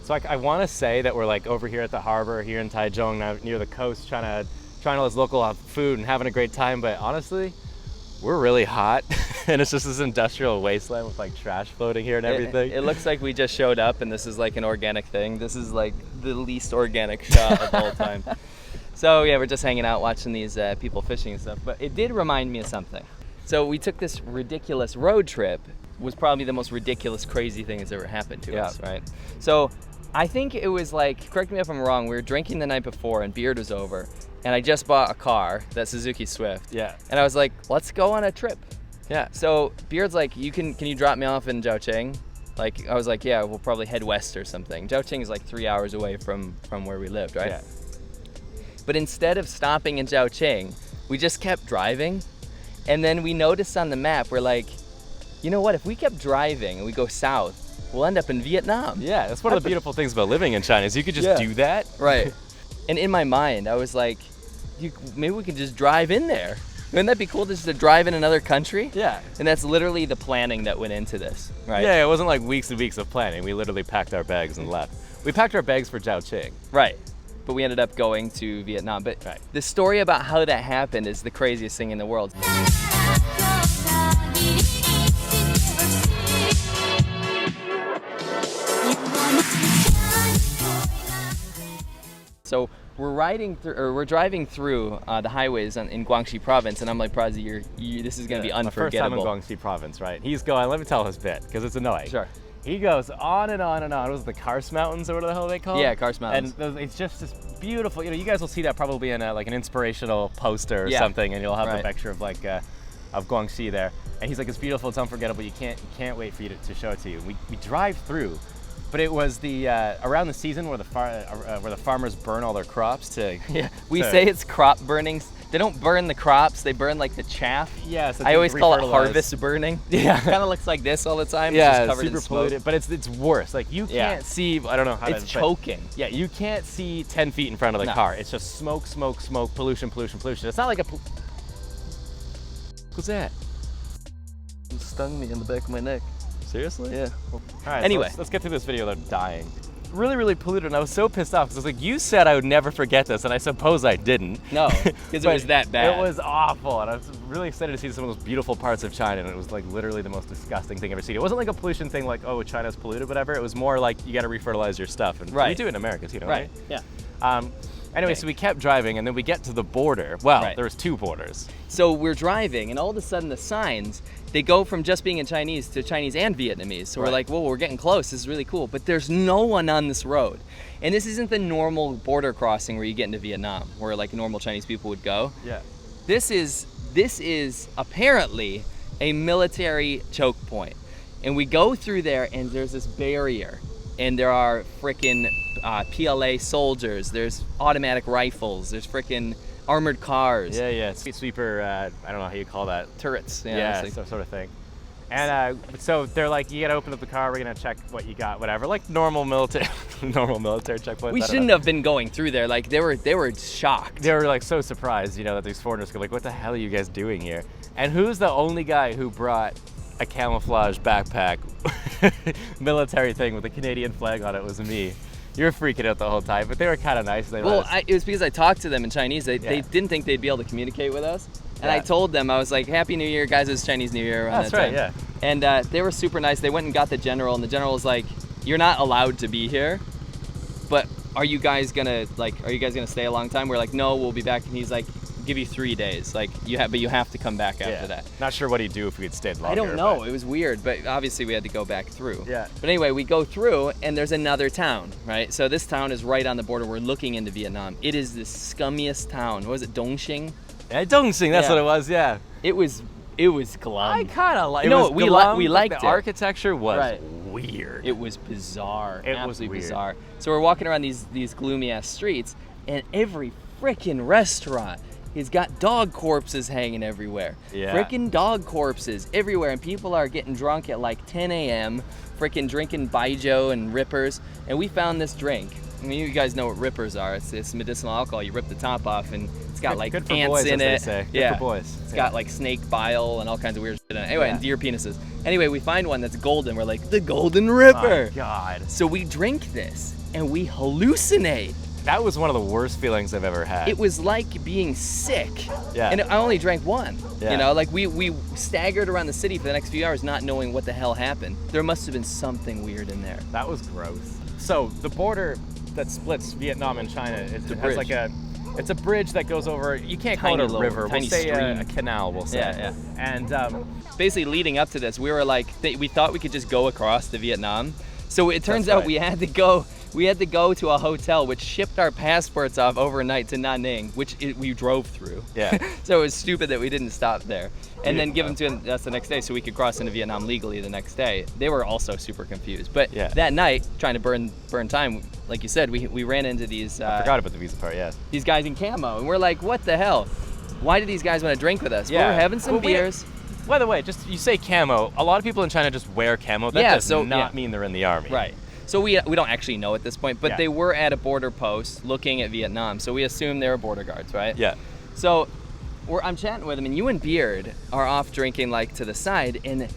So I want to say that we're like over here at the harbor here in Taichung, now near the coast, trying all this local food and having a great time. But honestly, we're really hot, and it's just this industrial wasteland with like trash floating here and everything. It looks like we just showed up, and this is like an organic thing. This is like the least organic shot of all time. So yeah, we're just hanging out watching these people fishing and stuff. But it did remind me of something. So we took this ridiculous road trip. Was probably the most ridiculous, crazy thing that's ever happened to us, right? So I think it was like, correct me if I'm wrong, we were drinking the night before and Beard was over, and I just bought a car, that Suzuki Swift. Yeah. And I was like, let's go on a trip. Yeah. So Beard's like, can you drop me off in Zhaoqing? Like, I was like, yeah, we'll probably head west or something. Zhaoqing is like 3 hours away from where we lived, right? Yeah. But instead of stopping in Zhaoqing, we just kept driving. And then we noticed on the map, we're like, you know what, if we kept driving and we go south, we'll end up in Vietnam. Yeah, that's one of the beautiful things about living in China is you could just do that. Right. And in my mind, I was like, maybe we could just drive in there. Wouldn't that be cool just to drive in another country? Yeah. And that's literally the planning that went into this, right? Yeah, it wasn't like weeks and weeks of planning. We literally packed our bags and left. We packed our bags for Zhaoqing. Right. But we ended up going to Vietnam. But the story about how that happened is the craziest thing in the world. So we're driving through the highways in Guangxi province, and I'm like, Prazi, this is gonna be unforgettable. My first time in Guangxi province, right? He's going, let me tell his bit, because it's annoying. Sure. He goes on and on and on. It was the Kars Mountains, or what the hell they call it? Yeah, Kars Mountains. And it's just this beautiful, you guys will see that probably in like an inspirational poster or something, and you'll have a picture of like, of Guangxi there. And he's like, it's beautiful, it's unforgettable, you can't wait for you to show it to you. We drive through. But it was the around the season where the farmers burn all their crops to. Yeah, we say it's crop burning. They don't burn the crops; they burn like the chaff. Yeah, so I always call it harvest burning. Yeah, kind of looks like this all the time. Yeah, it's just covered super in smoke. polluted. But it's worse. Like you can't see. I don't know how. It's choking. Yeah, you can't see 10 feet in front of the car. It's just smoke, smoke, smoke, pollution, pollution, pollution. It's not like a. What's that? It stung me in the back of my neck. Seriously? Yeah. All right, anyway, so let's get through this video without dying. Really, really polluted, and I was so pissed off because I was like, you said I would never forget this, and I suppose I didn't. No, because it was that bad. It was awful, and I was really excited to see some of those beautiful parts of China, and it was like literally the most disgusting thing I've ever seen. It wasn't like a pollution thing like, oh, China's polluted, whatever. It was more like you got to refertilize your stuff, and we do it in America too, right? Yeah. Anyway, so we kept driving, and then we get to the border. Well, there was 2 borders. So we're driving, and all of a sudden the signs, they go from just being in Chinese to Chinese and Vietnamese. So we're like, whoa, we're getting close. This is really cool. But there's no one on this road. And this isn't the normal border crossing where you get into Vietnam, where like normal Chinese people would go. Yeah. This is apparently a military choke point. And we go through there, and there's this barrier. And there are frickin' PLA soldiers, there's automatic rifles, there's frickin' armored cars. Yeah, sweeper, I don't know how you call that. Turrets. Yeah, sort of thing. And so they're like, you gotta open up the car, we're gonna check what you got, whatever. Like normal military checkpoints. We shouldn't have been going through there. Like they were shocked. They were like so surprised, that these foreigners go like, what the hell are you guys doing here? And who's the only guy who brought a camouflage backpack military thing with a Canadian flag on it? Was me. You were freaking out the whole time, but they were kind of nice. It was because I talked to them in Chinese. They didn't think they'd be able to communicate with us. And I told them, I was like, Happy New Year, guys. It was Chinese New Year around that time. Yeah. And they were super nice. They went and got the general, and the general was like, you're not allowed to be here, but are you guys gonna stay a long time? We're like, no, we'll be back. And he's like, give you 3 days. Like but you have to come back after that. Not sure what he'd do if we had stayed longer. I don't know. It was weird, but obviously we had to go back through. Yeah. But anyway, we go through, and there's another town, right? So this town is right on the border. We're looking into Vietnam. It is the scummiest town. What was it, Dongxing? Dongxing, that's what it was. Yeah. It was glum. I kind of like. We liked it. The architecture was weird. It was bizarre. It absolutely was bizarre. So we're walking around these gloomy ass streets, and every freaking restaurant has got dog corpses hanging everywhere. Yeah. Freaking dog corpses everywhere, and people are getting drunk at like 10 a.m. freaking drinking baijiu and rippers. And we found this drink I mean, you guys know what rippers are. It's medicinal alcohol. You rip the top off, and it's got like good for ants boys, in as it. they say. Good for boys. It's got like snake bile and all kinds of weird shit in it. Anyway, and deer penises. Anyway, we find one that's golden. We're like, the golden ripper. Oh, God. So we drink this, and we hallucinate. That was one of the worst feelings I've ever had. It was like being sick. Yeah. And I only drank one. Yeah. You know, like we staggered around the city for the next few hours not knowing what the hell happened. There must have been something weird in there. That was gross. So the border that splits Vietnam and China, it has like it's a bridge that goes over, you can't call it a river, we'll say a canal, we'll say. Yeah. And basically leading up to this, we were like, we thought we could just go across to Vietnam. So it turns out we had to go to a hotel which shipped our passports off overnight to Nha Ninh, which we drove through. Yeah. So it was stupid that we didn't stop there. And then give them to us the next day so we could cross into Vietnam legally the next day. They were also super confused. But that night, trying to burn time, like you said, we ran into these... I forgot about the visa part, yeah. These guys in camo, and we're like, what the hell? Why do these guys want to drink with us? Yeah. We're having some beers. By the way, just you say camo, a lot of people in China just wear camo. That does not mean they're in the army. Right. So we don't actually know at this point, but they were at a border post looking at Vietnam, so we assume they were border guards, right? Yeah. So I'm chatting with them, and you and Beard are off drinking like to the side, and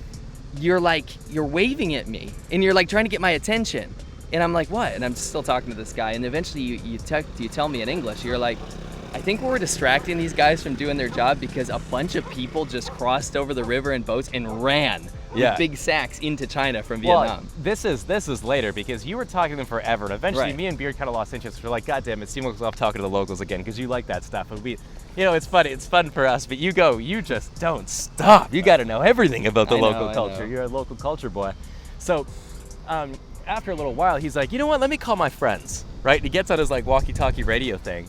you're waving at me, and you're like trying to get my attention, and I'm like, what? And I'm still talking to this guy, and eventually you tell me in English, you're like, I think we're distracting these guys from doing their job because a bunch of people just crossed over the river in boats and ran with big sacks into China from Vietnam. Well, this is later because you were talking to them forever, and eventually me and Beard kind of lost interest. We're like, God damn it, Seymour's off talking to the locals again because you like that stuff. And it's funny, it's fun for us, but you just don't stop. You got to know everything about the local culture. You're a local culture boy. So after a little while, he's like, you know what, let me call my friends, right? And he gets on his like walkie-talkie radio thing.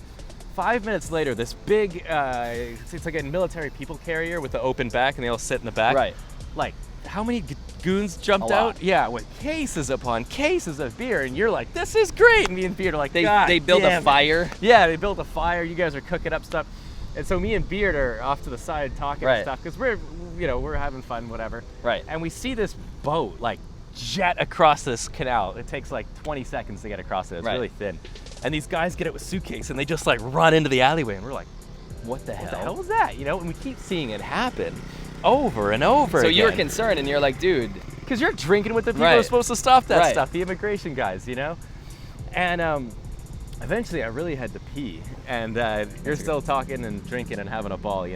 5 minutes later, this big, it's like a military people carrier with the open back, and they all sit in the back. Right. Like, how many goons jumped out? Yeah, with cases upon cases of beer, and you're like, this is great. And me and Beard are like, they built a fire. Yeah, they built a fire. You guys are cooking up stuff. And so me and Beard are off to the side talking and stuff, because we're having fun, whatever. Right. And we see this boat, like, jet across this canal. It takes like 20 seconds to get across it. It's really thin. And these guys get it with suitcase, and they just like run into the alleyway, and we're like, what the hell was that? And we keep seeing it happen over and over again. So you're concerned, and you're like, dude. Because you're drinking with the people who are supposed to stop that stuff, the immigration guys, And eventually I really had to pee, and you're still talking and drinking and having a ball,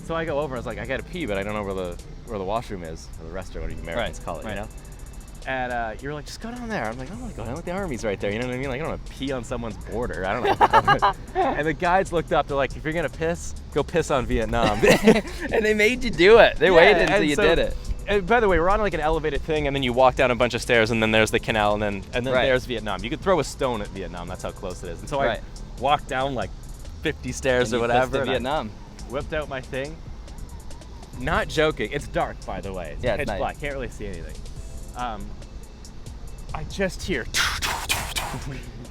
So I go over, and I was like, I gotta pee, but I don't know where the washroom is, or the restroom, what Americans call it, And you're like, just go down there. I'm like, I don't want to go down. Like, the army's right there. You know what I mean? Like, I don't want to pee on someone's border. I don't know. And the guys looked up. They're like, if you're going to piss, go piss on Vietnam. And they made you do it. They waited until you did it. And by the way, we're on like an elevated thing, and then you walk down a bunch of stairs, and then there's the canal, and then there's Vietnam. You could throw a stone at Vietnam. That's how close it is. And so I walked down like 50 stairs or whatever. And Vietnam. Whipped out my thing. Not joking. It's dark, by the way. It's pitch black. Can't really see anything. I just hear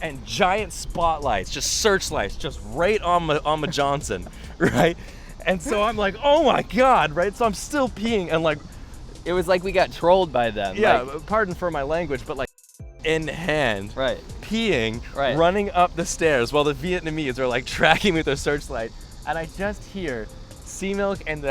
and giant spotlights, just searchlights, just right on my Johnson, right? And so I'm like, oh my God, right? So I'm still peeing, and like, it was like we got trolled by them. Yeah, pardon for my language, but like, in hand, peeing, running up the stairs while the Vietnamese are like tracking me with their searchlight, and I just hear Sea Milk and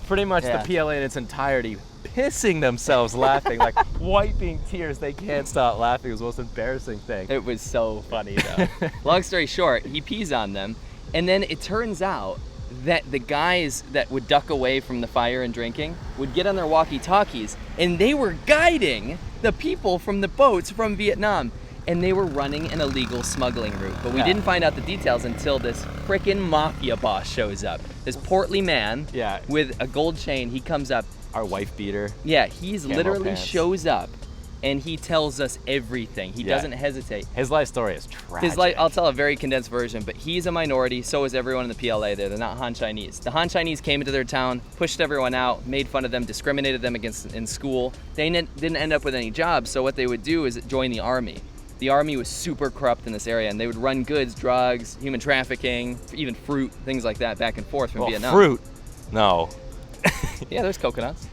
pretty much the PLA in its entirety pissing themselves laughing, like wiping tears. They can't stop laughing. It was the most embarrassing thing. It was so funny though. Long story short, he pees on them, and then it turns out that the guys that would duck away from the fire and drinking would get on their walkie-talkies, and they were guiding the people from the boats from Vietnam, and they were running an illegal smuggling route. But we didn't find out the details until this frickin' mafia boss shows up. This portly man with a gold chain, he comes up. Our wife beater. Yeah, he's literally shows up, and he tells us everything. He doesn't hesitate. His life story is tragic. I'll tell a very condensed version, but he's a minority, so is everyone in the PLA there. They're not Han Chinese. The Han Chinese came into their town, pushed everyone out, made fun of them, discriminated them against in school. They didn't end up with any jobs, so what they would do is join the army. The army was super corrupt in this area, and they would run goods, drugs, human trafficking, even fruit, things like that, back and forth from Vietnam. Fruit? No. Yeah, there's coconuts.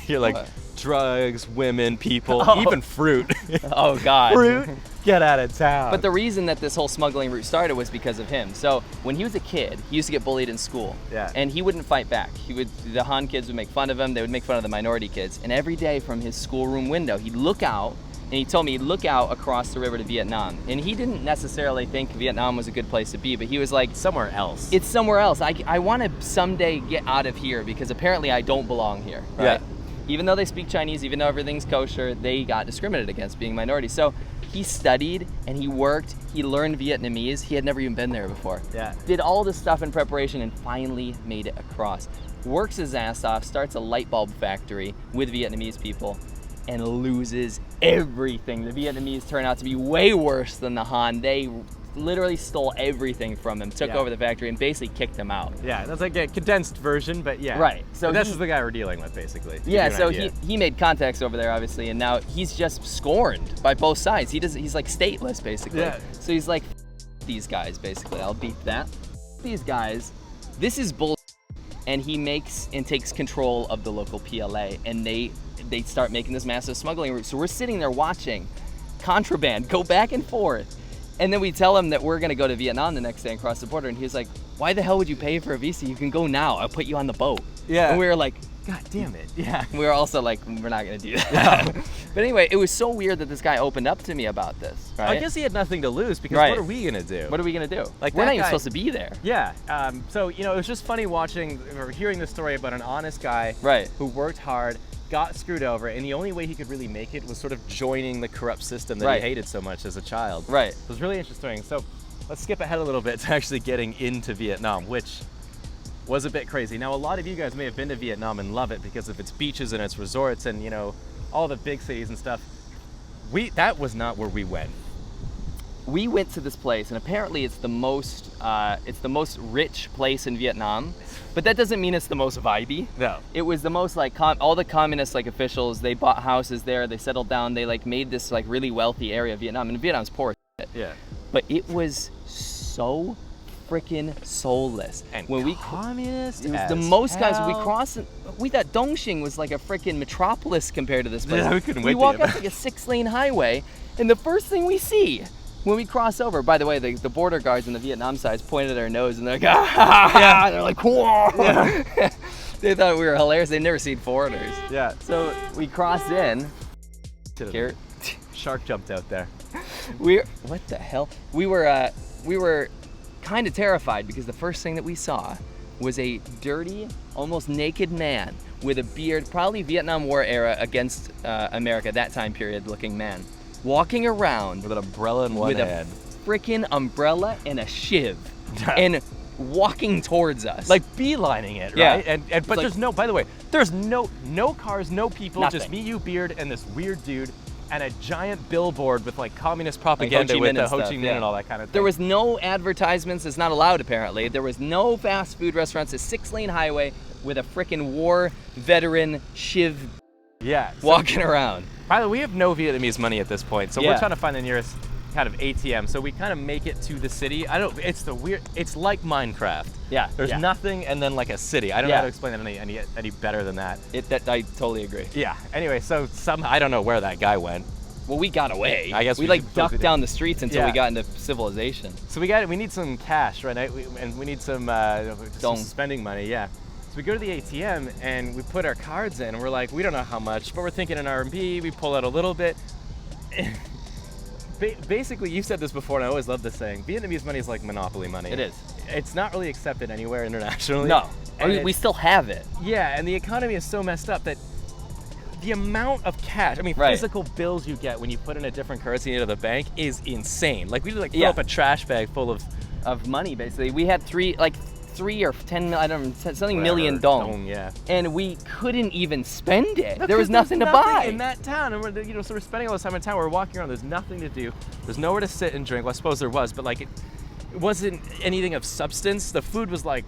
You're like, drugs, women, people, even fruit. Oh, God. Fruit. Get out of town. But the reason that this whole smuggling route started was because of him. So when he was a kid, he used to get bullied in school. Yeah. And he wouldn't fight back. The Han kids would make fun of him. They would make fun of the minority kids. And every day from his schoolroom window, he'd look out, and he told me he'd look out across the river to Vietnam. And he didn't necessarily think Vietnam was a good place to be, but he was like, somewhere else. It's somewhere else. I want to someday get out of here because apparently I don't belong here. Right? Yeah. Even though they speak Chinese, even though everything's kosher, they got discriminated against being minorities. So he studied and he worked, he learned Vietnamese. He had never even been there before. Yeah. Did all this stuff in preparation and finally made it across. Works his ass off, starts a light bulb factory with Vietnamese people, and loses everything. The Vietnamese turn out to be way worse than the Han. They literally stole everything from him, took over the factory, and basically kicked him out. Yeah, that's like a condensed version, but yeah. Right. So this is the guy we're dealing with, basically. Yeah, so he made contacts over there, obviously, and now he's just scorned by both sides. He's like stateless, basically. Yeah. So he's like, these guys, basically. I'll beat that. These guys, this is bull. And he makes and takes control of the local PLA, and they start making this massive smuggling route. So we're sitting there watching contraband go back and forth. And then we tell him that we're gonna go to Vietnam the next day and cross the border, and he was like, why the hell would you pay for a visa? You can go now, I'll put you on the boat. Yeah. And we were like, God damn it. Yeah. we were also like, we're not gonna do that. But anyway, it was so weird that this guy opened up to me about this, right? I guess he had nothing to lose, because what are we gonna do? What are we gonna do? Like, we're not even supposed to be there. Yeah. So, you know, it was just funny watching or hearing the story about an honest guy who worked hard, got screwed over, and the only way he could really make it was sort of joining the corrupt system that he hated so much as a child. Right. It was really interesting. So let's skip ahead a little bit to actually getting into Vietnam, which was a bit crazy. Now, a lot of you guys may have been to Vietnam and love it because of its beaches and its resorts and, you know, all the big cities and stuff. That was not where we went. We went to this place, and apparently it's the most rich place in Vietnam, but that doesn't mean it's the most vibey. No. It was the most like all the communist like officials. They bought houses there. They settled down. They like made this like really wealthy area of Vietnam, and Vietnam's poor. Yeah. But it was so freaking soulless. And when communist. It was the most guys. We crossed. We thought Dongxing was like a freaking metropolis compared to this place. Yeah, we couldn't wait. We walk up like a 6-lane highway, and the first thing we see when we cross over, by the way, the border guards on the Vietnam side pointed at our nose, and they're like, ah! They're like, whoa! Yeah. They thought we were hilarious. They'd never seen foreigners. Yeah. So we crossed in. Shark jumped out there. What the hell? We were kind of terrified because the first thing that we saw was a dirty, almost naked man with a beard, probably Vietnam War era against America, that time period looking man, walking around with an umbrella in one hand. With a freaking umbrella and a shiv, and walking towards us. Like beelining it, yeah. right? And but like, there's no, by the way, there's no cars, no people, nothing. Just me, you, Beard, and this weird dude, and a giant billboard with like communist propaganda like with the Ho Chi Minh and all that kind of thing. There was no advertisements. It's not allowed, apparently. There was no fast food restaurants. A 6-lane highway with a freaking war veteran shiv walking around. By the way, we have no Vietnamese money at this point, so we're trying to find the nearest kind of ATM. So we kind of make it to the city. It's like Minecraft. Yeah. There's nothing and then like a city. I don't know how to explain it any better than that. I totally agree. Yeah. Anyway, so I don't know where that guy went. Well, we got away. I guess we like ducked down the streets until we got into civilization. So we need some cash, right? And we need some spending money. Yeah. So we go to the ATM and we put our cards in, and we're like, we don't know how much, but we're thinking in RMB. We pull out a little bit. Basically, you've said this before, and I always love this saying, Vietnamese money is like monopoly money. It is. It's not really accepted anywhere internationally. No. We still have it. Yeah, and the economy is so messed up that the amount of cash, physical bills you get when you put in a different currency into the bank is insane. Like, we fill up a trash bag full of money, basically. We had three or 10, I don't know, something million dong. Yeah. And we couldn't even spend it. No, there was nothing to buy in that town, and we're spending all this time in town. We're walking around. There's nothing to do. There's nowhere to sit and drink. Well, I suppose there was, but like it wasn't anything of substance. The food was like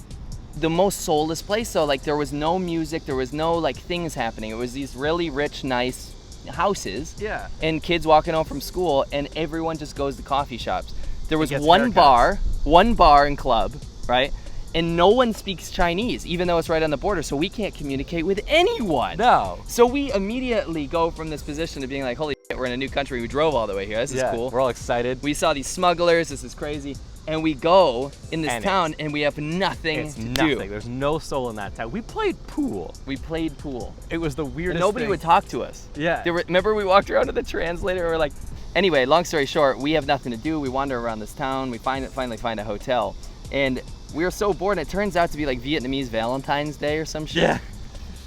the most soulless place. So like there was no music. There was no like things happening. It was these really rich, nice houses. Yeah. And kids walking home from school, and everyone just goes to coffee shops. There was one haircuts. bar and club, right? And no one speaks Chinese, even though it's right on the border, so we can't communicate with anyone. No. So we immediately go from this position to being like, holy shit, we're in a new country. We drove all the way here. This is cool. We're all excited. We saw these smugglers. This is crazy. And we go in this town and we have nothing to do. There's no soul in that town. We played pool. It was the weirdest and nobody thing. would talk to us. Yeah. Remember we walked around to the translator and we're like, anyway, long story short, we have nothing to do. We wander around this town. We finally find a hotel. And we were so bored. And it turns out to be like Vietnamese Valentine's Day or some shit. Yeah.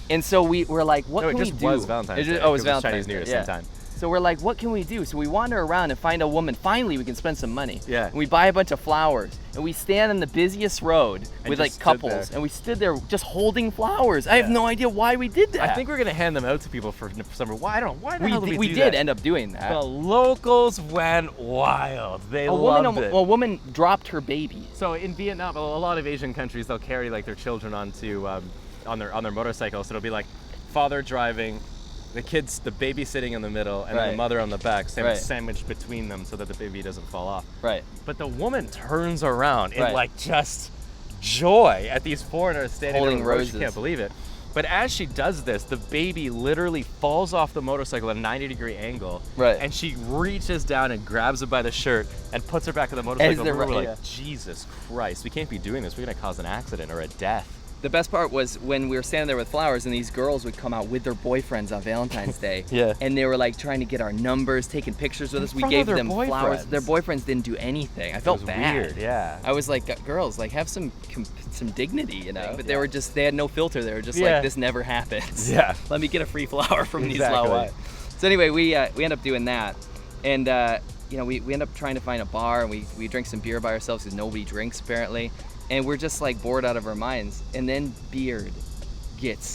And so we were like, what can we do? It just was Valentine's Day. Oh, it was Chinese Valentine's New Year Day. same time. So we're like, what can we do? So we wander around and find a woman. Finally, we can spend some money. Yeah. And we buy a bunch of flowers. And we stand on the busiest road with like couples. And we stood there just holding flowers. I have no idea why we did that. I think we're going to hand them out to people for summer. Why? I don't know. Why the hell did we do that? We did end up doing that. The locals went wild. They loved it. A woman dropped her baby. So in Vietnam, a lot of Asian countries, they'll carry like their children onto on their motorcycles. So it'll be like father driving, the baby sitting in the middle, and then the mother on the back, sandwiched between them so that the baby doesn't fall off. Right. But the woman turns around in like just joy at these foreigners standing holding there. roses. She can't believe it. But as she does this, the baby literally falls off the motorcycle at a 90-degree angle. Right. And she reaches down and grabs her by the shirt and puts her back on the motorcycle. And we're like, Jesus Christ, we can't be doing this. We're going to cause an accident or a death. The best part was when we were standing there with flowers and these girls would come out with their boyfriends on Valentine's Day. And they were like trying to get our numbers, taking pictures with us. We gave them flowers. Their boyfriends didn't do anything. I felt bad. Weird, yeah. I was like, girls, like have some dignity, you know? But they had no filter. They were just like, this never happens. Yeah. Let me get a free flower from these Laowinners. So anyway, we end up doing that. And you know, we end up trying to find a bar and we drink some beer by ourselves because nobody drinks apparently. And we're just like bored out of our minds. And then Beard gets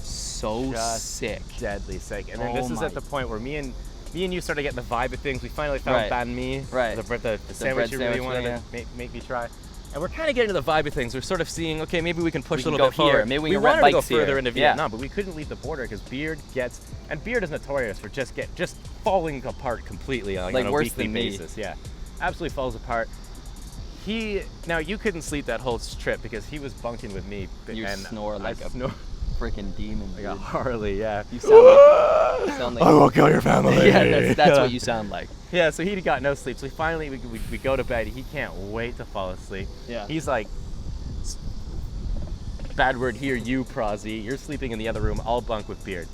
so sick. Deadly sick. And then this is at the point where me and you started getting the vibe of things. We finally found banh mi, the sandwich you really wanted to make me try. And we're kind of getting to the vibe of things. We're sort of seeing, okay, maybe we can push a little bit forward. Maybe we can rent bikes here. Further into Vietnam, but we couldn't leave the border because Beard is notorious for just falling apart completely on a weekly basis. Yeah, absolutely falls apart. Now you couldn't sleep that whole trip because he was bunking with me. You snore like a freaking demon, like a Harley. Yeah. You sound like I will kill your family. Yeah, that's what you sound like. Yeah. So he got no sleep. So finally we go to bed. He can't wait to fall asleep. Yeah. He's like, bad word here, you prosy. You're sleeping in the other room. I'll bunk with Beard.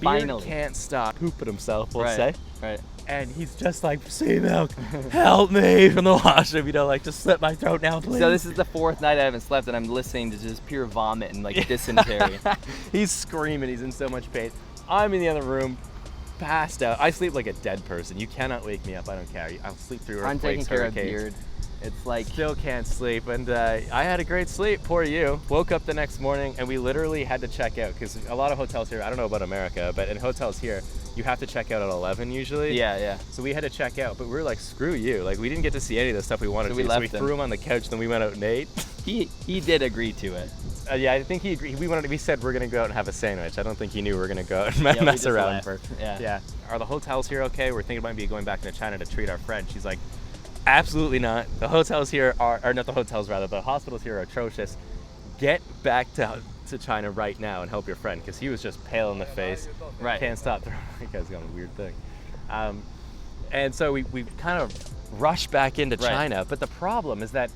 Beard can't stop pooping himself. We'll say. Right. And he's just like, sea milk, help me from the washroom, like just slit my throat now, please. So this is the 4th night I haven't slept and I'm listening to just pure vomit and like dysentery. He's screaming, he's in so much pain. I'm in the other room, passed out. I sleep like a dead person. You cannot wake me up, I don't care. I'll sleep through earthquakes, I'm taking care of hurricanes. Beard. It's like... Still can't sleep, and I had a great sleep, poor you. Woke up the next morning, and we literally had to check out, because a lot of hotels here, I don't know about America, but in hotels here, you have to check out at 11 usually. Yeah. So we had to check out, but we were like, screw you. Like, we didn't get to see any of the stuff we wanted to. So we threw him on the couch, then we went out and ate. He did agree to it. Yeah, I think he agreed. We said we're going to go out and have a sandwich. I don't think he knew we were going to go out and mess around. Yeah. Are the hotels here okay? We're thinking about going back into China to treat our friend. She's like, absolutely not. The hotels here are not the hotels, rather. The hospitals here are atrocious. Get back to China right now and help your friend, because he was just pale in the face. Right. Can't stop. That guy's got a weird thing. And so we kind of rushed back into China. But the problem is that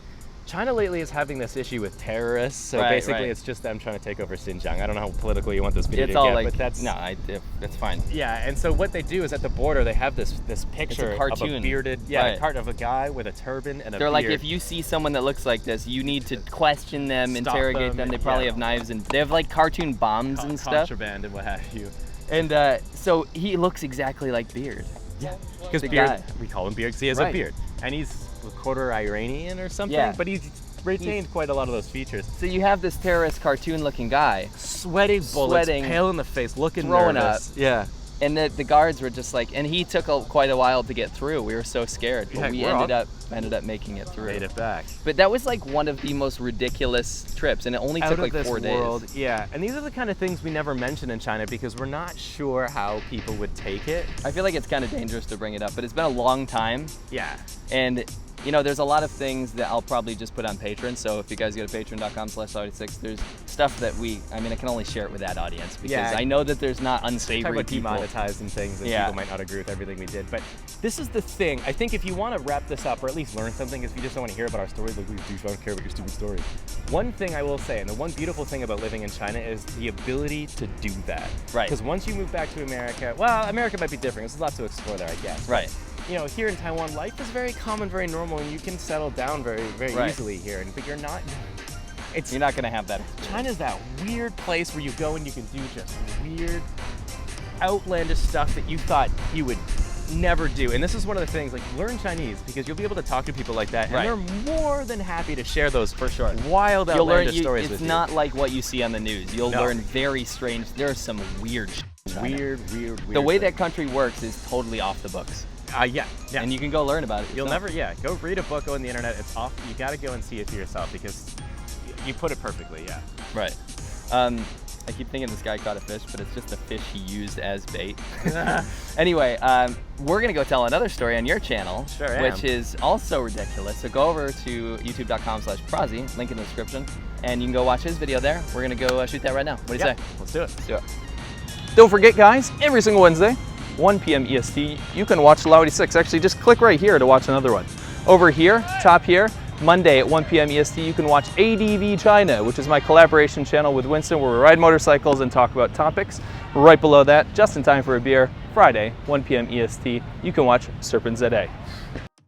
China lately is having this issue with terrorists. So basically it's just them trying to take over Xinjiang. I don't know how political you want this video to get, but that's... No, that's fine. Yeah, and so what they do is at the border, they have this picture of a bearded... Yeah, a cartoon of a guy with a turban and a beard. They're like, if you see someone that looks like this, you need to question them, interrogate them. They probably have knives, and they have like cartoon bombs and stuff. Contraband and what have you. And so he looks exactly like Beard. Yeah, because Beard, we call him Beard because he has a beard. And he's a quarter Iranian or something, but he's retained quite a lot of those features. So you have this terrorist cartoon-looking guy, sweating bullets, pale in the face, looking throwing nervous. Up. Yeah. And the guards were just like, and he took quite a while to get through. We were so scared, but we ended up making it through. Made it back. But that was like one of the most ridiculous trips, and it only took like 4 days. Yeah, and these are the kind of things we never mention in China because we're not sure how people would take it. I feel like it's kind of dangerous to bring it up, but it's been a long time. Yeah. And you know, there's a lot of things that I'll probably just put on Patreon. So if you guys go to patreon.com/Laowinners, there's stuff that I can only share it with that audience because I know that there's not unsavory people. Demonetized and things that people might not agree with everything we did. But this is the thing. I think if you want to wrap this up or at least learn something, if you just don't want to hear about our stories, like, I don't care about your stupid stories. One thing I will say, and the one beautiful thing about living in China is the ability to do that. Right. Because once you move back to America, well, America might be different. There's a lot to explore there, I guess. Right. You know, here in Taiwan, life is very common, very normal, and you can settle down very, very easily here. But you're not. You're not going to have that. China's that weird place where you go and you can do just weird, outlandish stuff that you thought you would never do. And this is one of the things, like, learn Chinese because you'll be able to talk to people like that, and they're more than happy to share those wild, outlandish stories with you. It's not like what you see on the news. You'll learn very strange. There's some weird shit. Weird. The way that country works is totally off the books. Yeah. And you can go learn about it. You'll never, go read a book, go on the internet. It's off. You got to go and see it for yourself because you put it perfectly. Yeah. Right. I keep thinking this guy caught a fish, but it's just a fish he used as bait. Anyway, we're gonna go tell another story on your channel, which is also ridiculous. So go over to youtube.com/Prazi, link in the description, and you can go watch his video there. We're gonna go shoot that right now. What do you say? Let's do it. Let's do it. Don't forget, guys, every single Wednesday, 1 p.m. EST, you can watch Laowinners. Actually, just click right here to watch another one. Over here, top here, Monday at 1 p.m. EST, you can watch ADVChina, which is my collaboration channel with Winston, where we ride motorcycles and talk about topics. Right below that, just in time for a beer, Friday, 1 p.m. EST, you can watch Serpent ZA.